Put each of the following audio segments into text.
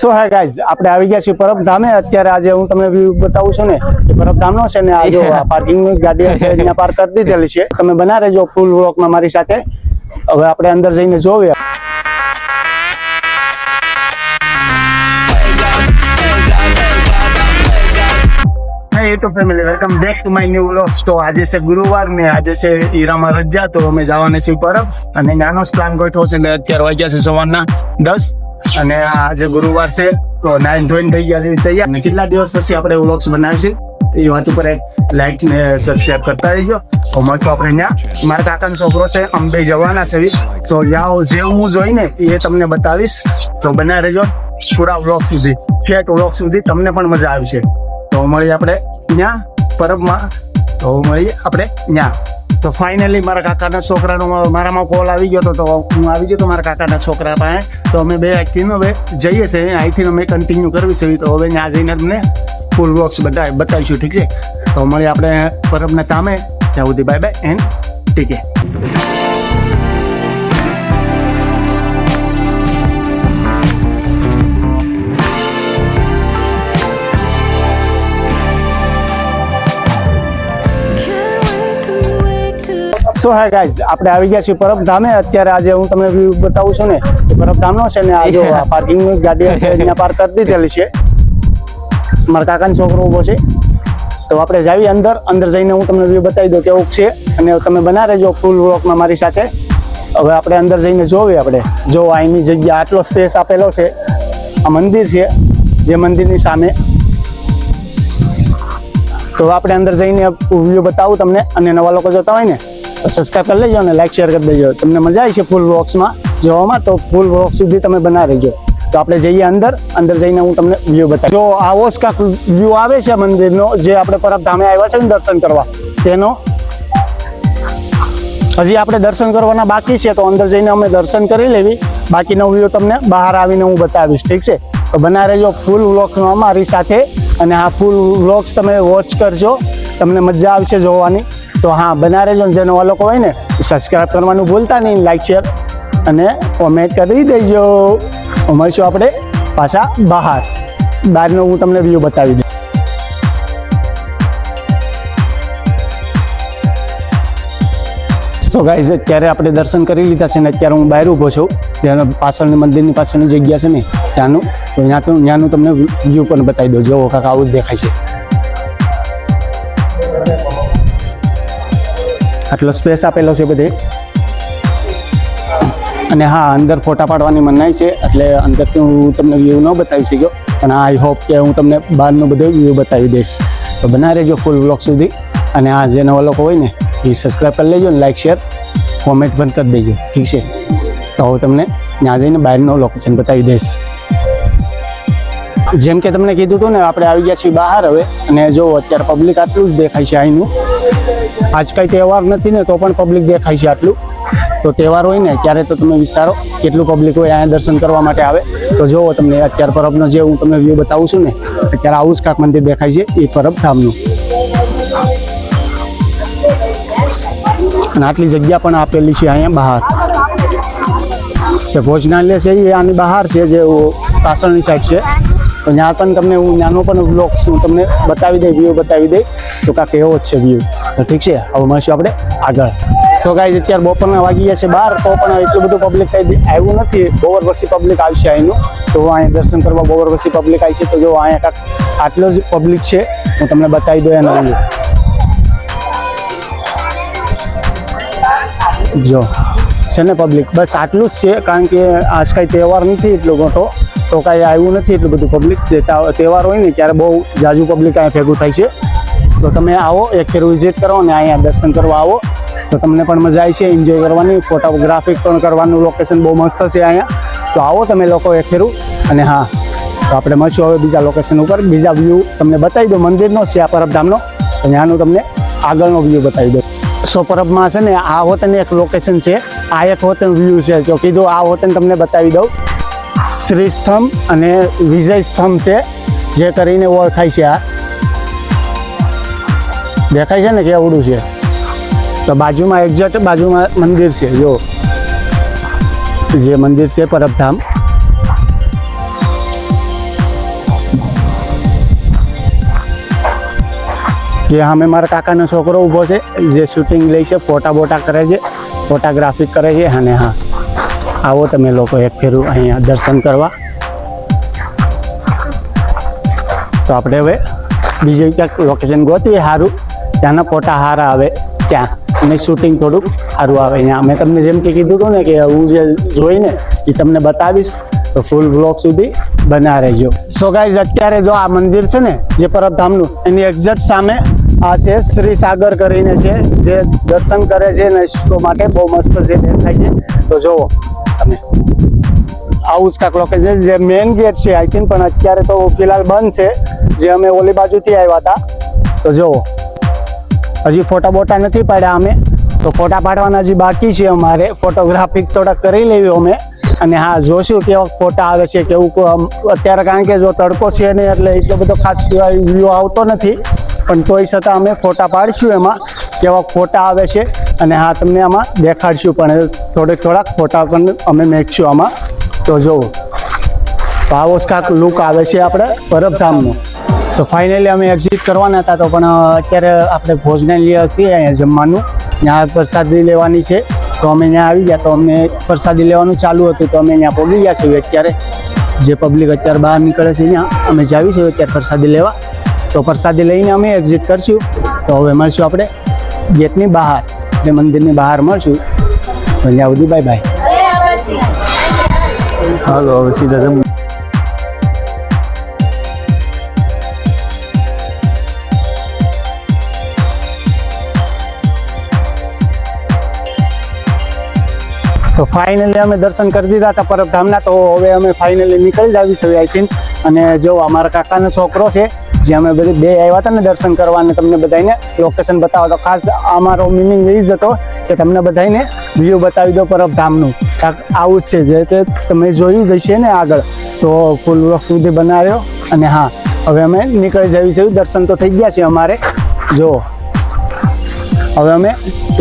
સો hey guys આપણે આવી ગયા છીએ પરબધામે। અત્યારે આજે હું તમને વ્યૂ બતાવું છું ને એ પરબધામનો છે ને આ જો પાર્કિંગ ની ગાડી અહીંયા પાર્ક કરી દીધેલી છે। તમે બના રહેજો ફૂલ વ્લોગમાં મારી સાથે। હવે આપણે અંદર જઈને જોઈએ। YouTube family welcome back to my new vlog. તો આજે છે ગુરુવાર ને આજે છે ઈરામાં રજા, તો અમે જવાના છીએ પરબ અને નાનો પ્લાન ગોઠવો છે। એટલે અત્યારે વાગ્યા છે સવારના 10 અને આજે ગુરુવાર છે તો નાઈન ધોઈને થઈ ગયા છે તૈયાર। અને કેટલા દિવસ પછી આપણે વ્લોગ્સ બનાવીશું એ વાત ઉપર લાઈક ને સબસ્ક્રાઇબ કરતા રહીજો। તો મળશું આપણે ત્યાં। મારા કાકાનો છોકરો છે, અંબે જવાના છે, તો જ્યાં જે હું જોઈને એ તમને બતાવીશ। તો બના રહેજો પૂરા વ્લોગ સુધી, છેક વ્લોગ સુધી, તમને પણ મજા આવશે। તો મળીએ આપણે ત્યાં પરબમાં, તો મળીએ આપણે ત્યાં। તો ફાઇનલી મારા કાકાના છોકરાનો મારામાં કોલ આવી ગયો હતો, તો હું આવી ગયો તો મારા કાકાના છોકરા પાસે। તો અમે બે અહીંથી હવે જઈએ છીએ, અહીંથી અમે કન્ટિન્યુ કરવી છે। તો હવે ત્યાં જઈને તમને ફૂલ બોક્સ બતાવીશું, ઠીક છે? તો મળીએ આપણે પરબના કામે, ત્યાં સુધી bye bye and take care. So hey guys આપણે આવી ગયા છીએ પરબધામે। અત્યારે આજે હું તમને વ્યૂ બતાવું છું ને એ પરબધામનો છે ને આ જો પાર્કિંગ ની ગાડી અહીંયા પાર્ક કરી દીધેલી છે। મારા કાકાનો છોકરો ઉભો છે, તો આપણે જાવી અંદર જઈને હું તમને વ્યૂ બતાવી દઉં કેવું છે, અને તમે બના રહેજો ફૂલ વ્લોગમાં મારી સાથે। હવે આપણે અંદર જઈને જોઈએ। આપણે જો અહીંની જગ્યા આટલો સ્પેસ આપેલો છે, આ મંદિર છે જે મંદિરની સામે। તો આપણે અંદર જઈને વ્યૂ બતાવું તમને, અને નવા લોકો જોતા હોય ને સબસ્ક્રાઇબ કરી લેજો અને લાઈક શેર કરી દેજો। તમને મજા આવી છે ફૂલ વ્લોગ્સમાં જોવામાં, તો ફૂલ વ્લોગ સુધી તમે બના રહેજો। તો આપણે જઈએ અંદર જઈને હું તમને વ્યૂ બતાવું। જો આવો જ કાંક વ્યૂ આવે છે મંદિરનો, જે આપણે પરબધામે આવ્યા છે ને દર્શન કરવા, તેનો હજી આપણે દર્શન કરવાના બાકી છે। તો અંદર જઈને અમે દર્શન કરી લેવી, બાકીનો વ્યૂ તમને બહાર આવીને હું બતાવીશ, ઠીક છે? તો બના રહેજો ફૂલ વ્લોગ્સમાં મારી સાથે, અને આ ફૂલ વ્લોગ્સ તમે વોચ કરજો, તમને મજા આવશે જોવાની। તો હા, બના રહેજો। જે નવા લોકો હોય ને સબસ્ક્રાઇબ કરવાનું ભૂલતા નહીં, લાઈક શેર અને કોમેન્ટ કરી દેજો। મળીશું આપણે પાછા બહારનો હું તમને વ્યૂ બતાવી દઉં। સો ગાઈઝ અત્યારે આપણે દર્શન કરી લીધા છે ને અત્યારે હું બહાર ઊભો છું, ત્યાં પાછળની મંદિરની પાછળની જગ્યા છે ને ત્યાંનું, તો ત્યાંનું તમને વ્યૂ પણ બતાવી દઉં। જો કાંક આવું જ દેખાય છે, આટલો સ્પેસ આપેલો છે બધે। અને હા, અંદર ફોટા પાડવાની મનાઈ છે, એટલે અંદરથી હું તમને વ્યૂ ન બતાવી શક્યો, પણ આઈ હોપ કે હું તમને બહારનો બધો વ્યૂ બતાવી દઈશ। તો બના રહેજો ફૂલ વ્લોગ સુધી, અને આ જે નવા લોકો હોય ને એ સબસ્ક્રાઈબ કરી લેજો, લાઈક શેર કોમેન્ટ પણ કરી દેજો, ઠીક છે? તો હું તમને ત્યાં જઈને બહારનો લોકેશન બતાવી દઈશ। જેમ કે તમને કીધું હતું ને, આપણે આવી ગયા છીએ બહાર હવે, અને જો અત્યારે પબ્લિક આટલું જ દેખાય છે અહીંનું। આજ કંઈ તહેવાર નથી ને તો પણ પબ્લિક દેખાય છે આટલું। તો તહેવાર હોય ને ત્યારે તો તમે વિચારો કેટલું પબ્લિક હોય અહીંયા દર્શન કરવા માટે આવે। તો જુઓ તમને અત્યારે પરબનો જે હું તમને વ્યૂ બતાવું છું ને, અત્યારે આવું જ કાંક મંદિર દેખાય છે, એ પરબધામનું। અને આટલી જગ્યા પણ આપેલી છે અહીંયા બહાર, કે ભોજનાલય છે એ આની બહાર છે, જે પાછળની સાઈડ છે। તો ત્યાં પણ તમને હું નાનો પણ વ્લોગ્સ હું તમને બતાવી દઈ, વ્યૂ બતાવી દઈ, તો કાંક એવો જ છે વ્યૂ। તો ઠીક છે, હવે મળશું આપણે આગળ। સો ગાઈઝ અત્યારે બપોરના વાગી ગયા છે 12, તો પણ એટલું બધું પબ્લિક કંઈ આવ્યું નથી। બોવર પછી પબ્લિક આવશે અહીંનું, તો અહીંયા દર્શન કરવા બોવર પછી પબ્લિક આવી છે। તો જો અહીંયા કાંક આટલો જ પબ્લિક છે, હું તમને બતાવી દઉં એનો વ્યૂ। જો છે ને પબ્લિક બસ આટલું જ છે, કારણ કે આજ કાંઈ તહેવાર નથી એટલો મોટો, તો કાંઈ આવ્યું નથી એટલું બધું પબ્લિક। તહેવાર હોય ને ત્યારે બહુ જાજુ પબ્લિક અહીંયા ભેગું થાય છે। તો તમે આવો, એક ફેર વિઝિટ કરો અને અહીંયા દર્શન કરવા આવો, તો તમને પણ મજા આવી છે, એન્જોય કરવાની, ફોટોગ્રાફી પણ કરવાનું લોકેશન બહુ મસ્ત છે અહીંયા। તો આવો તમે લોકો એક ફેરું। અને હા, તો આપણે મળશું હવે બીજા લોકેશન ઉપર, બીજા વ્યૂ તમને બતાવી દો મંદિરનો છે આ પરબધામનો, તો ત્યાંનું તમને આગળનો વ્યૂ બતાવી દો। સો પરબમાં છે ને આ હોતન એક લોકેશન છે, આ એક હોતન વ્યૂ છે। તો કીધું આ હોતન તમને બતાવી દઉં। શ્રી સ્તંભ અને વિજય સ્તંભ છે, જે કરીને ઓળખાય છે। આ દેખાય છે ને કેવડું છે? તો બાજુમાં એક્ઝેક્ટ બાજુમાં મંદિર છે, જો જે મંદિર છે પરબધામ, જે સામે મારા કાકાનો છોકરો ઊભો છે જે શૂટિંગ લે છે, ફોટા બોટા કરે છે, ફોટોગ્રાફી કરે છે. અને હા, આવો તમે લોકો એક ફેરું અહીંયા દર્શન કરવા. તો આપણે હવે બીજે ક્યાંક લોકેશન ગોતીએ સારું, ત્યાંના ફોટા સારા આવે ત્યાં, અને શૂટિંગ થોડુંક સારું આવે અહીંયા. મેં તમને જેમ કે કીધું હતું ને કે હું જે જોઈને એ તમને બતાવીશ, તો ફૂલ વ્લોગ સુધી બના રહેજો. સો ગાઈઝ, અત્યારે જો આ મંદિર છે ને જે પરબધામનું, એની એક્ઝેક્ટ સામે આ છે શ્રી સાગર કરીને છે, જે દર્શન કરે છે ને તો માટે બહુ મસ્ત જે દેખાય છે. તો જુઓ તમે, આવું જ કાંક લોકેશન જે મેઇન ગેટ છે આઈ થિંક, પણ અત્યારે તો ફિલહાલ બંધ છે. જે અમે ઓલી બાજુથી આવ્યા હતા. તો જુઓ, હજી ફોટા બોટા નથી પાડ્યા અમે, તો ફોટા પાડવાના હજી બાકી છે અમારે. ફોટોગ્રાફી થોડાક કરી લેવી અમે. અને હા, જોશું કેવા ફોટા આવે છે કેવું અત્યારે, કારણ કે જો તડકો છે ને એટલે એટલો બધો ખાસ વ્યૂ આવતો નથી, પણ તોય છતાં અમે ફોટા પાડીશું એમાં કેવા ફોટા આવે છે. અને હા, તમને આમાં દેખાડશું પણ થોડાક ફોટા પણ અમે મેકશું આમાં. તો જોવો, તો આવો જ કાંક લુક આવે છે આપણે પરબધામનો. તો ફાઇનલી અમે એક્ઝિટ કરવાના હતા, તો પણ અત્યારે આપણે ભોજનાલય છીએ અહીંયા જમવાનું, ત્યાં પ્રસાદી લેવાની છે. તો અમે ત્યાં આવી ગયા, તો અમને પ્રસાદી લેવાનું ચાલુ હતું, તો અમે ત્યાં પહોંચી ગયા છીએ. અત્યારે જે પબ્લિક અત્યારે બહાર નીકળે છે ત્યાં અમે જાવી છીએ અત્યારે પ્રસાદી લેવા. તો પ્રસાદી લઈને અમે એક્ઝિટ કરશું. તો હવે મળશું આપણે ગેટની બહાર, એટલે મંદિરની બહાર મળશું. તો ત્યાં સુધી બાય બાય. હાલો હવે સીધા જમવું. તો ફાઇનલી અમે દર્શન કરી દીધા હતા પરબધામના. તો હવે અમે ફાઇનલી નીકળી જ આવી છે આઈ થિંક. અને જો અમારા કાકાનો છોકરો છે, જે અમે બધી બે આવ્યા હતા ને દર્શન કરવા, અને તમને બધાને લોકેશન બતાવો. તો ખાસ અમારો મિનિંગ એ જ હતો કે તમને બધાને વ્યૂ બતાવી દો પરબધામનું. આવું જ છે જે તે તમે જોયું જ હશે ને આગળ. તો ફૂલ વ્લોગ સુધી બનાવ્યો. અને હા, હવે અમે નીકળી જવી છે. દર્શન તો થઈ ગયા છે અમારે. જો હવે અમે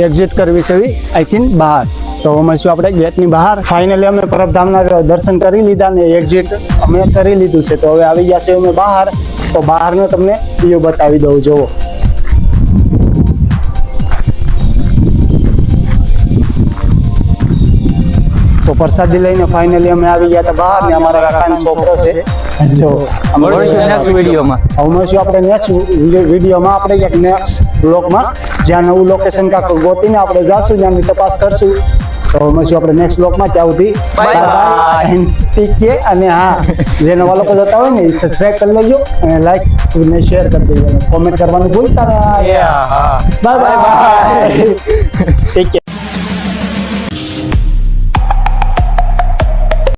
એક્ઝિટ કરવી છે આઈ થિંક બહાર. તો મળશું આપણે ગેટની બહાર. ફાઇનલી અમે પરબધામના દર્શન કરી લીધા ને એક્ઝિટ અમે કરી લીધું છે. તો હવે આવી ગયા છે અમે બહાર. તો બહારનો તમને વ્યૂ બતાવી દઉં. જુઓ, તો પ્રસાદી લઈને ફાઇનલી અમે આવી ગયા હતા બહાર, ને અમારા કાકાનો છોકરો છે. જો નેક્સ્ટ વિડીયોમાં મળશું આપણે નેક્સ્ટ વિડીયોમાં, આપણે એક નેક્સ્ટ બ્લોગમાં, જ્યાં નવું લોકેશન કાંક ગોતીને આપણે જાશું, જ્યાંની તપાસ કરશું. તો મળશું આપણે નેક્સ્ટ બ્લોગમાં. ત્યાં સુધી બાય બાય, ઠીક છે. અને હા, જે નવા લોકો જતા હોય ને એ સબસ્ક્રાઇબ કરી લેજો, અને લાઈક અને શેર કરી દેજો, કોમેન્ટ કરવાનું ભૂલતા નહીં. બાય બાય, ઠીક છે.